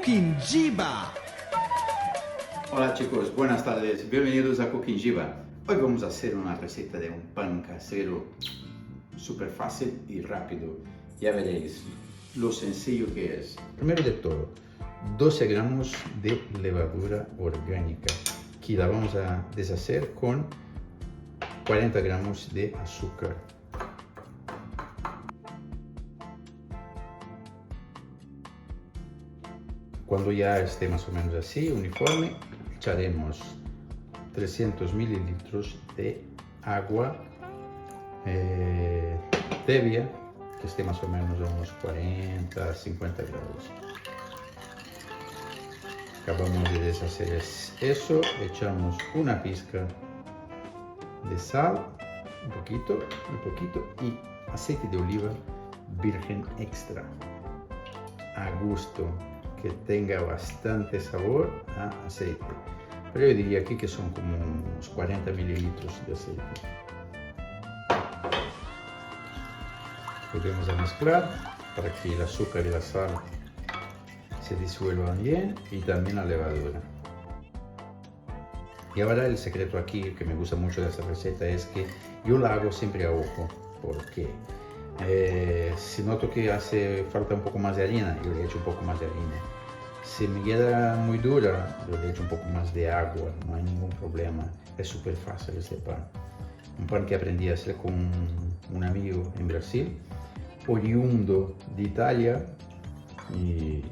Cooking Jiba. Hola chicos, buenas tardes, bienvenidos a Cooking Jiba. Hoy vamos a hacer una receta de un pan casero súper fácil y rápido. Ya veréis lo sencillo que es. Primero de todo, 12 gramos de levadura orgánica, que la vamos a deshacer con 40 gramos de azúcar. Cuando ya esté más o menos así, uniforme, echaremos 300 mililitros de agua tibia, que esté más o menos a unos 40 50 grados. Acabamos de deshacer eso, echamos una pizca de sal, un poquito, y aceite de oliva virgen extra, a gusto, que tenga bastante sabor a aceite. Pero yo diría aquí que son como unos 40 mililitros de aceite. Volvemos a mezclar para que el azúcar y la sal se disuelvan bien, y también la levadura. Y ahora el secreto aquí, que me gusta mucho de esta receta, es que yo la hago siempre a ojo, porque si noto que hace falta un poco más de harina, yo le echo un poco más de harina. Si me queda muy dura, yo le echo un poco más de agua, no hay ningún problema. Es súper fácil este pan. Un pan que aprendí a hacer con un amigo en Brasil, oriundo de Italia, y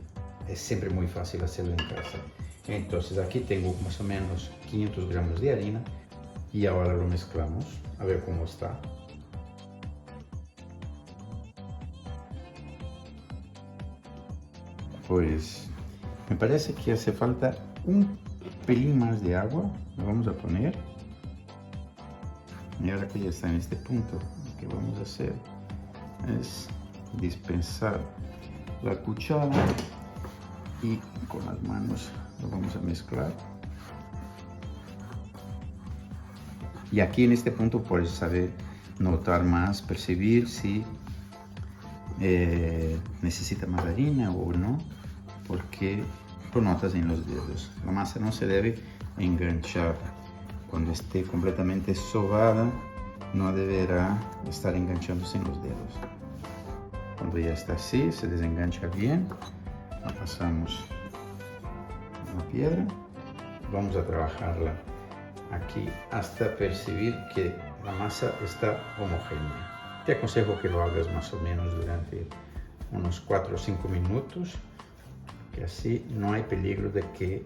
es siempre muy fácil hacerlo en casa. Entonces aquí tengo más o menos 500 gramos de harina y ahora lo mezclamos a ver cómo está. Pues me parece que hace falta un pelín más de agua, lo vamos a poner. Y ahora que ya está en este punto, lo que vamos a hacer es dispensar la cuchara y con las manos lo vamos a mezclar. Y aquí en este punto puedes saber notar más, percibir si necesita más harina o no, porque lo notas en los dedos. La masa no se debe enganchar. Cuando esté completamente sobada, no deberá estar enganchándose en los dedos. Cuando ya está así, se desengancha bien, la pasamos a la piedra. Vamos a trabajarla aquí hasta percibir que la masa está homogénea. Te aconsejo que lo hagas más o menos durante unos 4 o 5 minutos, que así no hay peligro de que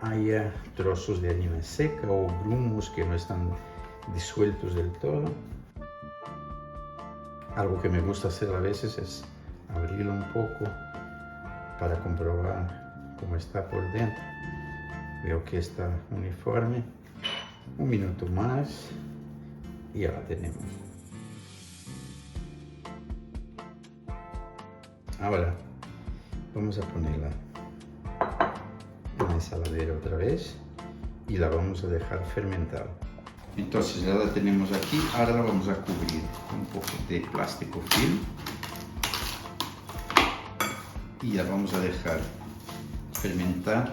haya trozos de harina seca o grumos que no están disueltos del todo. Algo que me gusta hacer a veces es abrirlo un poco para comprobar cómo está por dentro. Veo que está uniforme. Un minuto más y ya la tenemos. Ahora vamos a ponerla en la ensaladera otra vez y la vamos a dejar fermentar. Entonces ya la tenemos aquí, ahora la vamos a cubrir con un poco de plástico film y la vamos a dejar fermentar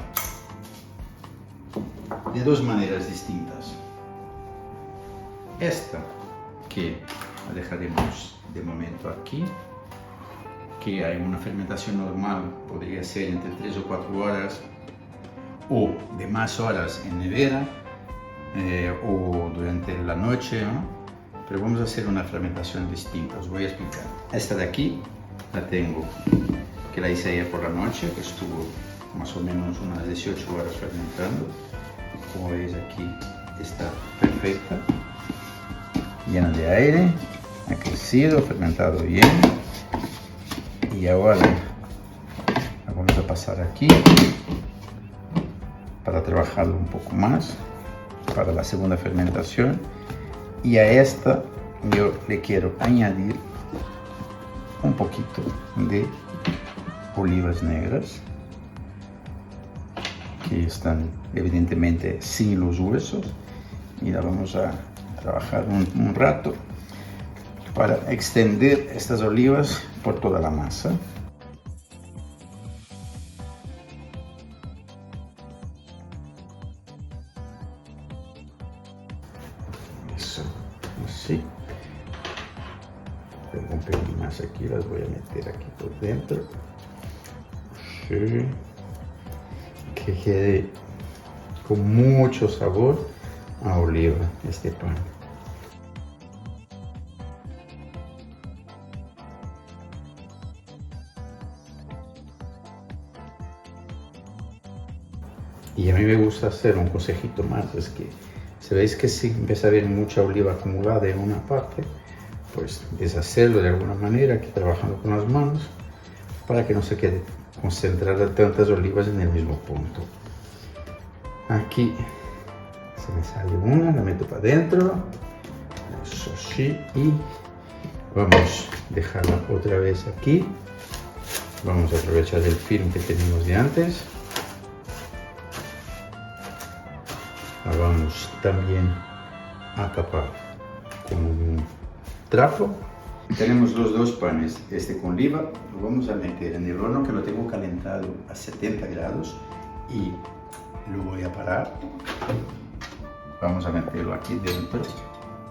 de dos maneras distintas. Esta, que la dejaremos de momento aquí, que hay una fermentación normal, podría ser entre 3 o 4 horas o de más horas en nevera, o durante la noche, ¿no? Pero vamos a hacer una fermentación distinta, os voy a explicar. Esta de aquí la tengo, que la hice ayer por la noche, que estuvo más o menos unas 18 horas fermentando. Como veis aquí está perfecta, llena de aire, ha crecido, fermentado bien. Y ahora la vamos a pasar aquí para trabajarlo un poco más para la segunda fermentación. Y a esta yo le quiero añadir un poquito de olivas negras, que están evidentemente sin los huesos, y la vamos a trabajar un rato para extender estas olivas por toda la masa. Eso, así. Tengo un pelín más aquí, las voy a meter aquí por dentro. Sí. Que quede con mucho sabor a oliva este pan. Y a mí me gusta hacer un consejito más, es que si veis que si empieza a haber mucha oliva acumulada en una parte, pues deshacerlo de alguna manera, aquí trabajando con las manos, para que no se quede concentrada tantas olivas en el mismo punto. Aquí se me sale una, la meto para adentro, eso sí, y vamos a dejarla otra vez aquí. Vamos a aprovechar el film que teníamos de antes. La vamos también a tapar con un trapo. Tenemos los dos panes, este con oliva, lo vamos a meter en el horno que lo tengo calentado a 70 grados y lo voy a parar. Vamos a meterlo aquí dentro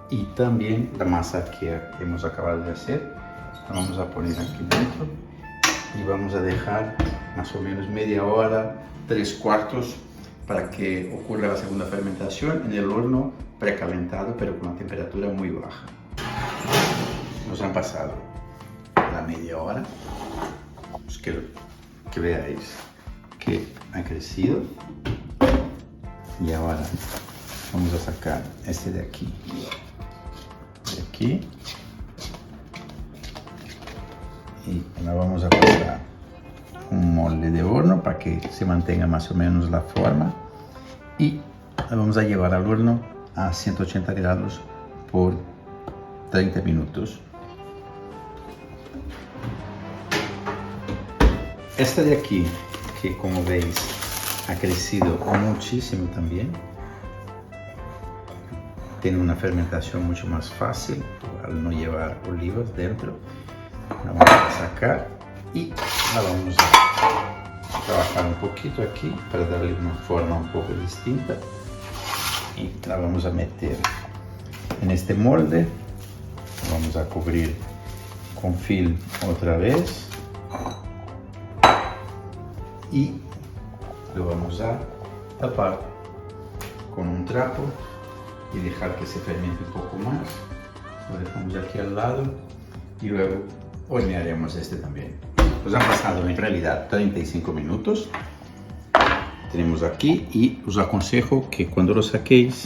y también la masa que hemos acabado de hacer la vamos a poner aquí dentro y vamos a dejar más o menos media hora, 3/4 para que ocurra la segunda fermentación en el horno precalentado pero con una temperatura muy baja. Nos han pasado la media hora, pues que veáis que ha crecido y ahora vamos a sacar este de aquí, y la vamos a pasar un molde de horno para que se mantenga más o menos la forma y la vamos a llevar al horno a 180 grados por 30 minutos. Esta de aquí, que como veis ha crecido muchísimo también, tiene una fermentación mucho más fácil al no llevar olivas dentro. La vamos a sacar y la vamos a trabajar un poquito aquí para darle una forma un poco distinta y la vamos a meter en este molde. La vamos a cubrir con film otra vez y lo vamos a tapar con un trapo y dejar que se fermente un poco más. Lo dejamos aquí al lado y luego hornearemos este también. Nos han pasado en realidad 35 minutos. Tenemos aquí y os aconsejo que cuando lo saquéis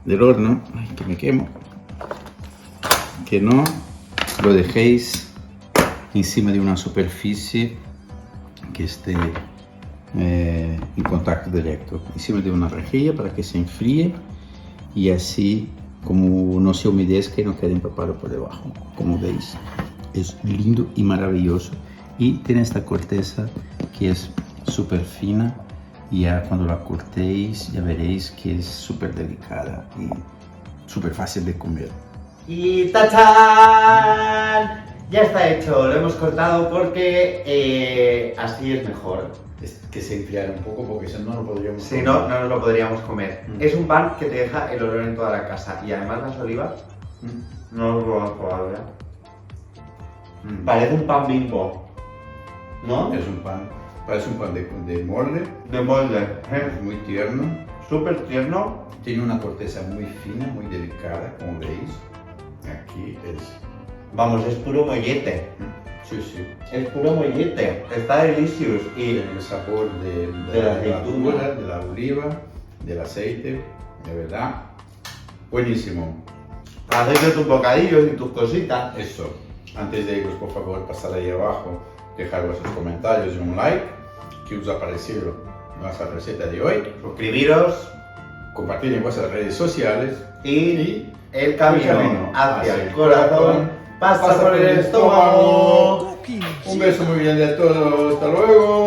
del horno, ay, que me quemo, que no lo dejéis encima de una superficie que esté en contacto directo, encima de una rejilla para que se enfríe y así como no se humedezca y no quede empapado por debajo. Como veis, es lindo y maravilloso y tiene esta corteza que es súper fina y ya cuando la cortéis ya veréis que es súper delicada y súper fácil de comer. Y ¡tachán! Ya está hecho, lo hemos cortado porque así es mejor. Es que se enfriara un poco porque si no, no lo podríamos Si no, no nos lo podríamos comer. Es un pan que te deja el olor en toda la casa y además las olivas no lo probamos todavía. Parece un pan Bimbo, ¿no? Es un pan, parece un pan de molde. De molde, Es muy tierno. súper tierno. Tiene una corteza muy fina, muy delicada, como veis. Aquí es... Vamos, es puro mollete. Sí, sí. Es puro mollete. Está delicioso. Y Tiene el sabor de la la aceituna, levadura, de la oliva, del aceite. De verdad, buenísimo. hacerte tus bocadillos y tus cositas. Eso. Antes de iros, por favor, pasad ahí abajo, dejar vuestros comentarios y un like. ¿Qué os ha parecido nuestra receta de hoy? Suscribiros Compartir en vuestras redes sociales. y el camino hacia el corazón pasa por el estómago. Un beso muy grande a todos. Hasta luego.